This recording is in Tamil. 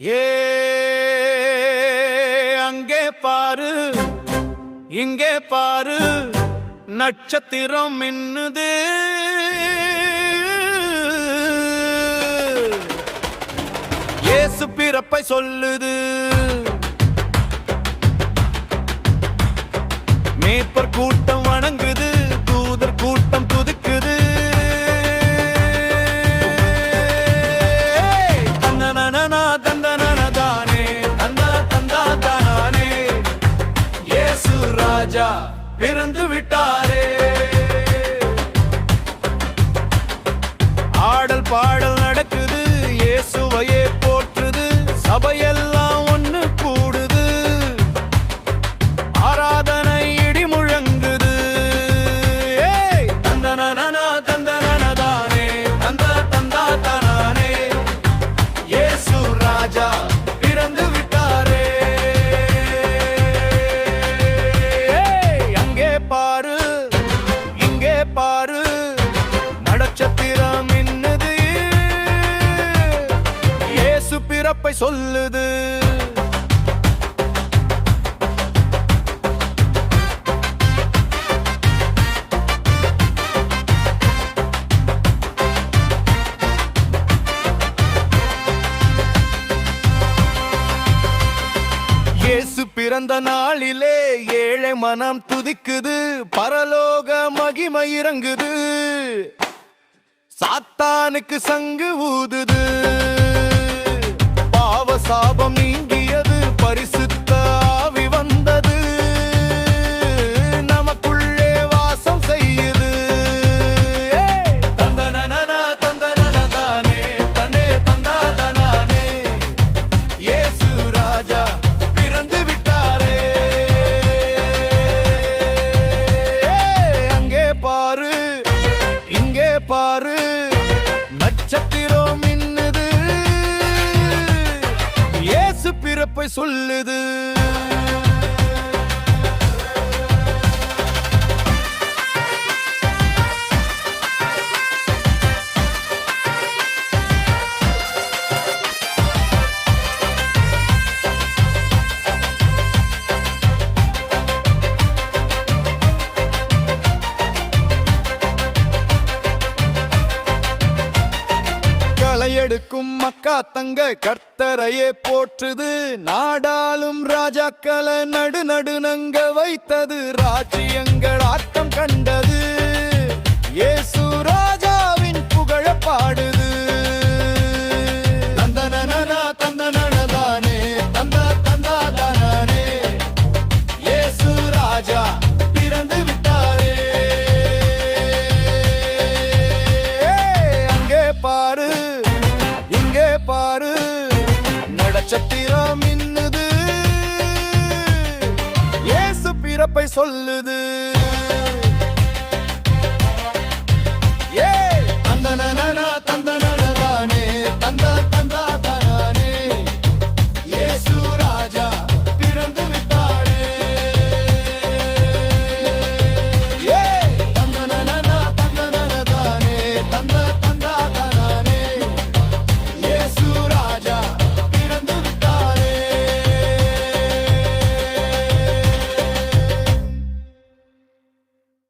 ஏ அங்கே பாரு இங்கே பாரு நட்சத்திரம் மின்னுது. இயேசு பிறப்பை சொல்லுது. மேய்ப்பர் கூட்டம் வணங்குது, தூதர் கூட்டம் துதிக்குது. தந்தனனா தந்தனன தானே தந்தா தந்தா தானே இயேசு ராஜா பிறந்து விட்டாரே. ஆடல் பாடல் நடக்குது, இயேசுவையே போற்றுது. சபையெல்லாம் ஒண்ணு கூடுது, ஆராதனை இடி முழங்குது. தந்தனனா தந்தனன தானே தந்தா தந்தா தானே இயேசு ராஜா பிறந்து விட்டாரே. அங்கே பாரு இங்கே பாரு நட்சத்திரம் மின்னுது. இயேசு பிறப்பை சொல்லுது. இயேசு பிறந்த நாளிலே ஏழை மனம் துதிக்குது, பரலோக மகிமை இறங்குது. சாத்தானுக்கு சங்கு ஊதுது, பாவ சாபம் நீங்கியது, பரிசுத்த ஆவி வந்தது, நமக்குள்ளே வாசம் செய்யுது. தந்தனனா தந்தனன தானே தன்னே தந்தா தானே இயேசு ராஜா பிறந்து விட்டாரே. அங்கே பாரு இங்கே பாரு நட்சத்திரம் மின்னுது. இயேசு பிறப்பை சொல்லுது. எடுக்கும் மக்கா தங்க கர்த்தரையே போற்றுது. நாடாளும் ராஜாக்களை நடு நடுநங்க வைத்தது, ராஜ்யங்கள் ஆட்டம் கண்டது. இயேசு ராஜாவின் புகழ பாடுது. தந்தனனா தந்தனன தானே தந்தா தந்தா தானே இயேசு ராஜா பிறந்து விட்டாரே. அங்கே பாரு இங்கே பாரு நட்சத்திரம் மின்னுது. இயேசு பிறப்பை சொல்லுது.